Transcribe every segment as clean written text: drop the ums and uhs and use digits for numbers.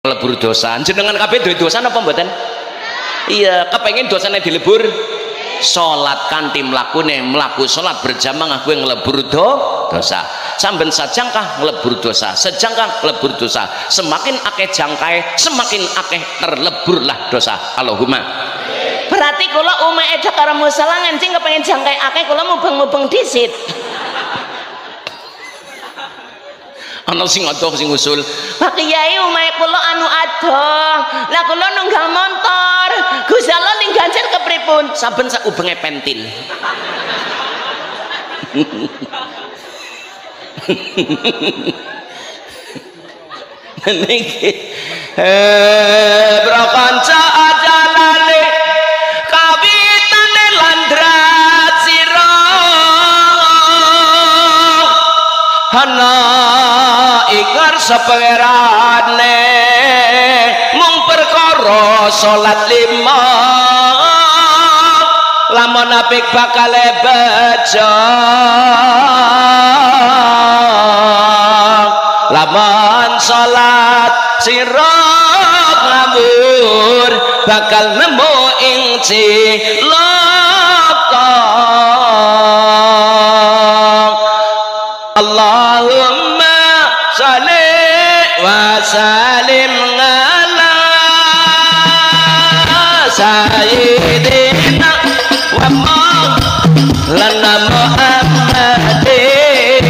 lebur dosa. Jenengan kabeh duwe dosa napa mboten? Iya, kepengin dosane dilebur. Salat kanthi mlaku salat berjamaah kuwi nglebur dosa. Sampeyan sajangkah nglebur dosa, sejangkah nglebur dosa. Semakin akeh jangkae, semakin akeh terleburlah dosa. Allahumma. Berarti kula umahe dak karo musala ngancing kepengin jangkae akeh kula mubeng-mubeng dhisit. Ana sing adoh sing usul. Pak Kiai umahe kula anu adoh. Lah kula nunggal motor. Gusti Allah ning ganjil kepripun? Saben sak ubenge pentil. Niki brakanca ajalane kawitane landrat sira ana ikar seperane mung perkara salat lima lamun apik bakal bejo lamun salat sira ngawur bakal nemu ing cilaka. Allahumma sholli wa sallim ala sayyidina wa maulana Muhammadin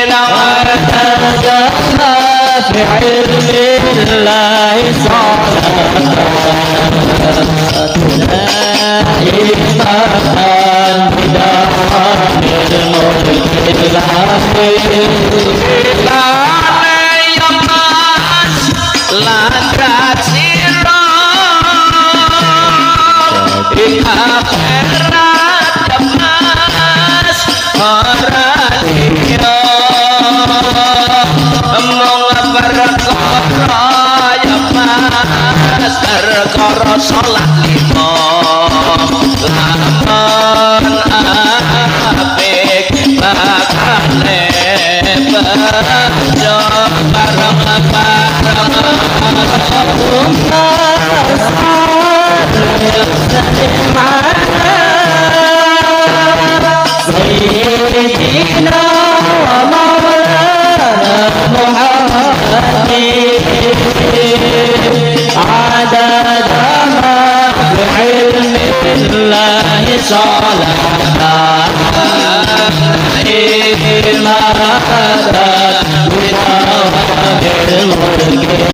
wa hadana fi ilmillahi salatuna iman bidahil mulkil landrat sira ing akhirat mas ora liya mung perkara ya mas perkara salat lima lamun apik bakal bejo Sayyidina wa maulana Muhammadin adada ma bi'ilmillahi salatan